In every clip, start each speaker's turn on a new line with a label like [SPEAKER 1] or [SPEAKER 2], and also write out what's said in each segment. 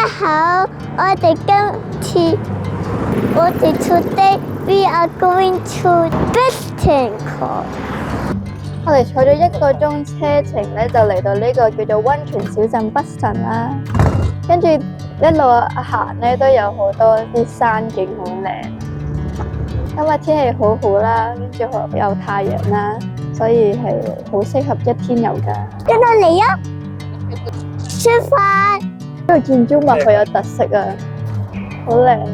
[SPEAKER 1] 家好，我哋 today we are going to Boston。
[SPEAKER 2] 我哋坐咗1個鐘車程咧，就嚟到呢個叫做溫泉小鎮 Boston 啦。跟住一路行咧，都有好多啲山景好靚。今日天氣好好啦，跟住有太陽啦，所以係好適合一天遊㗎。
[SPEAKER 1] 跟我嚟啊！出發！
[SPEAKER 2] 呢個建築物好有特色啊，好靚啊！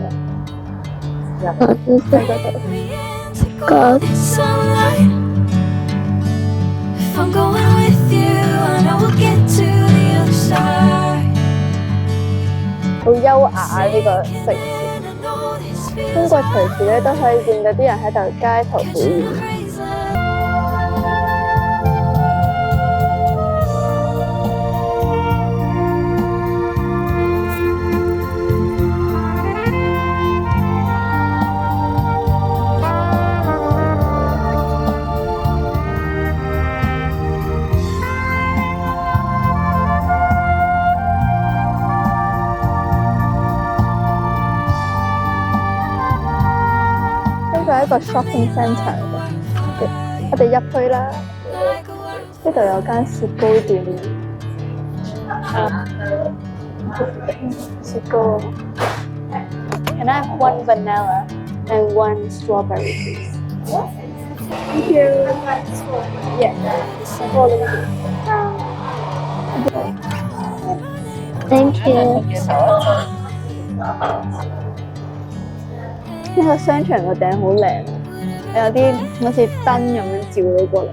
[SPEAKER 1] 個
[SPEAKER 3] I'm going with you, I know we'll get to the other side.
[SPEAKER 2] 好優雅呢個城市，經過隨時咧都可以見到啲人喺度街頭表演。呢個係一個 shopping centre 嘅，我哋入去啦。呢度有間雪糕店，雪糕。Can I have one vanilla and one strawberry, please? Thank you. Yeah.
[SPEAKER 1] Thank you。
[SPEAKER 2] 呢個商場個頂好靚，有啲好似燈咁樣照到過嚟，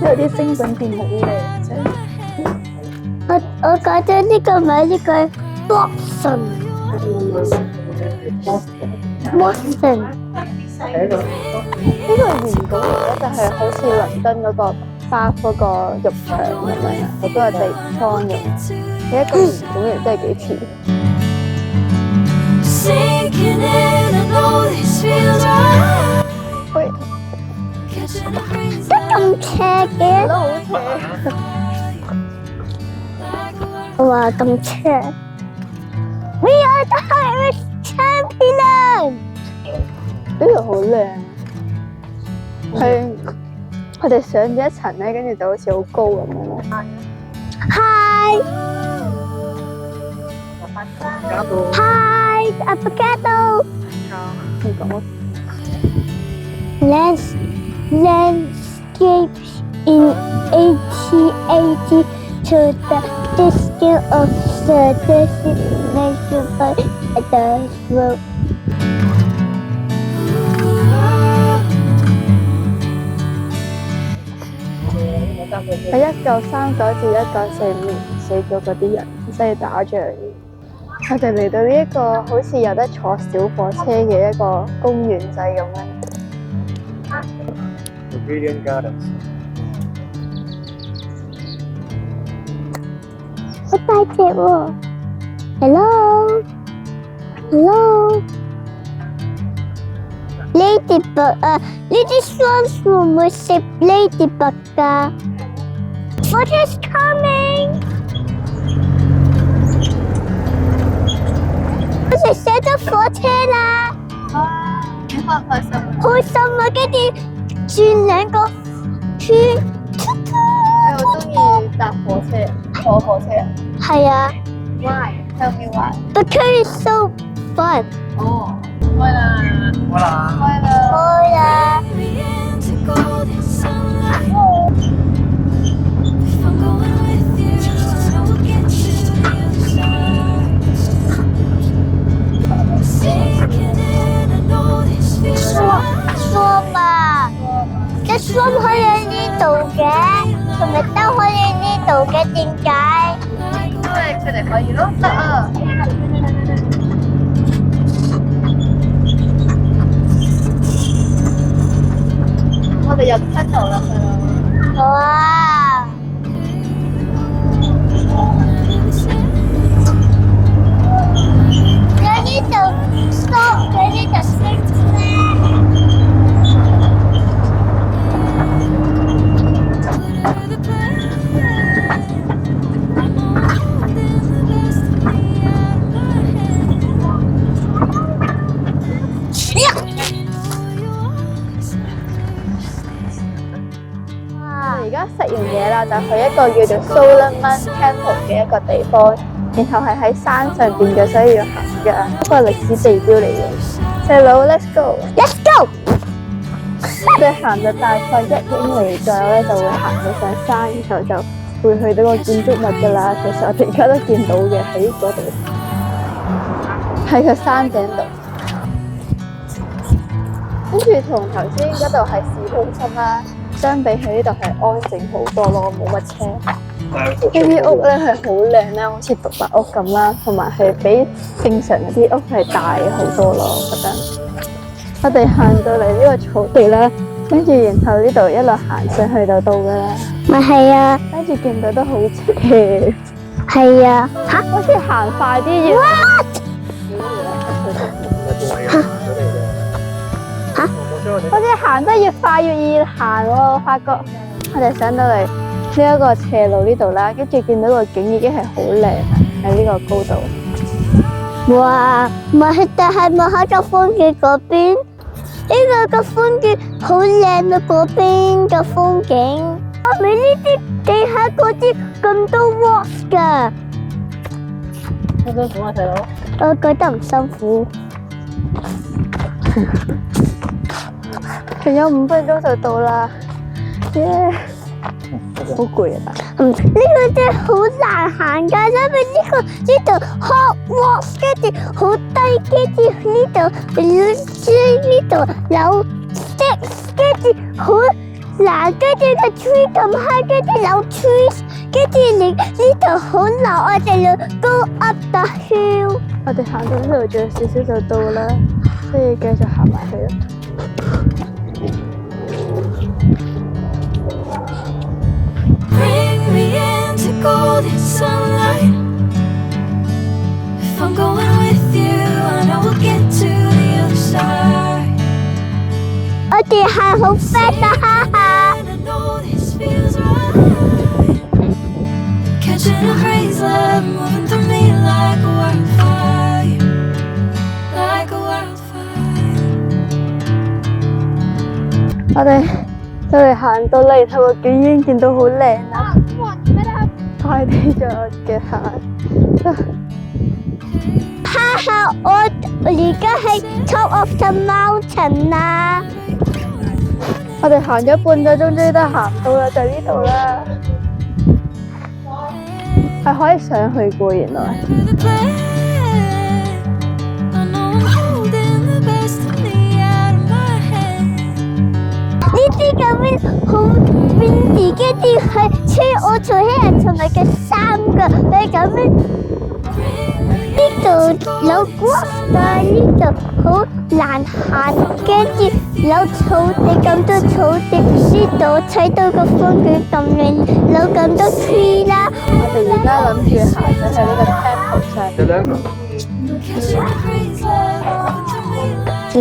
[SPEAKER 2] 有啲精品店好靚啫。
[SPEAKER 1] 我覺得呢個名呢個 Boston。
[SPEAKER 2] 呢個圓角咧就係好似倫敦嗰個巴嗰個浴場咁樣，好多個地方咁，佢一個圓角嚟真係幾似。
[SPEAKER 3] Sinking in, I know this feels right.
[SPEAKER 2] 喂，
[SPEAKER 1] 得咁斜嘅？
[SPEAKER 2] 好斜。
[SPEAKER 1] 哇，咁斜！We are the Irish champion。
[SPEAKER 2] 呢度好靚，係我哋上咗一層咧，跟住就好似好高咁樣咯。
[SPEAKER 1] Hi。Hi, avocado.
[SPEAKER 2] 唔講。
[SPEAKER 1] Landscapes in 1880 to the distance of the destination by the road.
[SPEAKER 2] 喺1939至1945年死咗嗰啲人，即係打仗。我哋嚟到呢一個好似有得坐小火車嘅一個公園仔咁樣。
[SPEAKER 4] Brilliant Gardens。
[SPEAKER 1] 好大隻喎 ！Hello。Ladybug 啊，呢啲 swans 會唔會食 ladybug 㗎？What is coming？我哋上咗火車啦！
[SPEAKER 2] 哇，好開心！
[SPEAKER 1] 開心啊！跟住轉2個圈。
[SPEAKER 2] 你好中意搭火車，坐火車啊？
[SPEAKER 1] 係啊。
[SPEAKER 2] Why? Tell me why.
[SPEAKER 1] Because it's so fun。
[SPEAKER 2] 哦，開啦！
[SPEAKER 4] 好啦。
[SPEAKER 2] 開啦！
[SPEAKER 1] 開啦！
[SPEAKER 3] Into golden sunlight. If I'm going with you, I know we'll get to the other side. Sinking in, I know this feels right.
[SPEAKER 1] Swam 啊！隻 swam 可以喺呢度嘅，同埋都可以喺呢度嘅，點解？
[SPEAKER 2] 因為佢哋可以咯，得啊！我哋入七度啦，
[SPEAKER 1] 好啊！喺呢度 stop， 喺呢度升
[SPEAKER 2] 而家食完嘢啦，就去一個叫做 Solomon Temple 嘅一個地方，然後係喺山上邊嘅，所以要行嘅一個歷史地標嚟嘅。細佬 ，Let's go！Let's
[SPEAKER 1] go！
[SPEAKER 2] 我哋行咗大概1英里左右咧，就會行到上山，然後就會去到個建築物噶啦。其實我哋而家都見到嘅喺嗰度，喺個山頂度。跟住同頭先嗰度係市中心啦，相比起呢度係安靜好多咯，冇乜車。呢啲屋咧係好靚咧，好似獨立屋咁啦，同埋係比正常嗰啲屋係大好多咯，我覺得。我哋行到嚟呢個草地啦，跟住然後呢度一路行上去就到噶啦。
[SPEAKER 1] 咪係啊，
[SPEAKER 2] 跟住見到都好斜。
[SPEAKER 1] 係啊，吓，
[SPEAKER 2] 好似行快啲要。好似行得越快越易行喎，我發覺。我哋上到嚟呢一個斜路呢度啦，跟住見到個景已經係好靚喺呢個高度。
[SPEAKER 1] 哇！但係望下個風景嗰邊，呢個風景好靚啊！嗰邊嘅風景，我咪呢啲地下嗰啲咁多 rocks 㗎。
[SPEAKER 2] 辛唔辛苦啊，細佬？
[SPEAKER 1] 我覺得唔辛苦。
[SPEAKER 2] 仲有5分鐘就到啦，耶！好攰啊！
[SPEAKER 1] 呢個真係好難行㗎，因為呢度 hot rocks， 跟住好低，跟住呢度有 sticks， 跟住好難，跟住個 tree 咁 high， 跟住有 trees， 跟住呢度好流，我哋要 go up the hill。
[SPEAKER 2] 我哋行到呢度仲有少少就到啦，所以繼續行埋去啦。
[SPEAKER 3] Bring me into golden sunlight. If I'm going with you, I know we'll get to the other side.
[SPEAKER 1] 我哋係好 fat 啊，哈哈！
[SPEAKER 3] And I know this feels right. Catching a breeze, love moving through me like a wildfire, like a wildfire.
[SPEAKER 2] 我哋就嚟行到嚟頭個景已經見到好靚啦，快啲咗我嘅鞋。
[SPEAKER 1] 哈哈！我而家喺 top of the mountain 啦。
[SPEAKER 2] 我哋行咗半個鐘，終於都行到啦，就呢度啦。係可以上去嘅原來。
[SPEAKER 3] The plan. I know I'm holding the best of me out of my hand.
[SPEAKER 1] 呢啲咁樣好 windy， 跟住係吹我做黑人同埋嘅衫㗎，你咁樣呢度有 grass， 但係呢度好難行，跟住有草地咁多草地，呢度睇到個風景咁靚，有咁多 tree 啦。
[SPEAKER 2] 我哋而家諗住行咗去呢個 temple 上。
[SPEAKER 4] 有兩個。
[SPEAKER 3] Catching a breeze, love moving through me like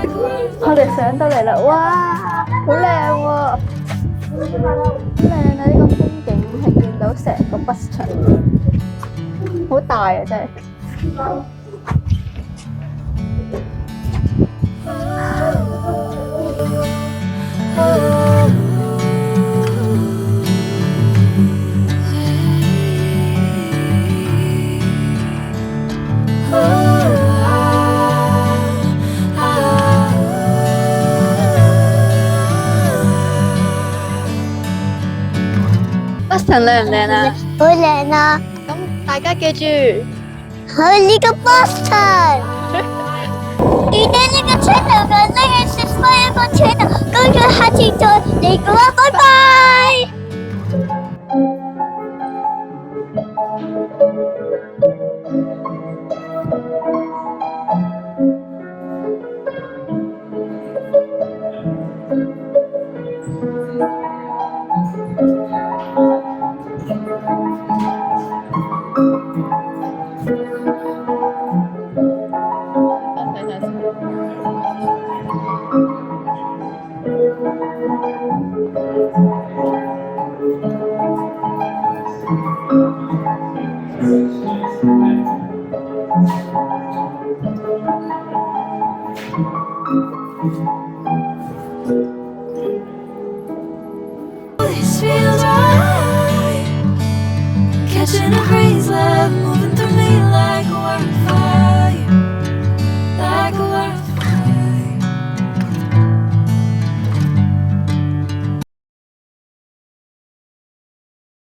[SPEAKER 3] a wildfire.
[SPEAKER 2] 我哋上到嚟啦，哇，好靚喎！好靚啊！呢個風景係見到成個北場，好大啊！真係。北城靚唔靚啊？
[SPEAKER 1] 好靚啊！
[SPEAKER 2] 咁大家記住，
[SPEAKER 1] 去呢個 Boston， 記得呢個 channel 嘅呢個 subscribe 個 channel， 跟住下次再嚟過啦，拜拜。
[SPEAKER 3] Catching a breeze, love moving through me like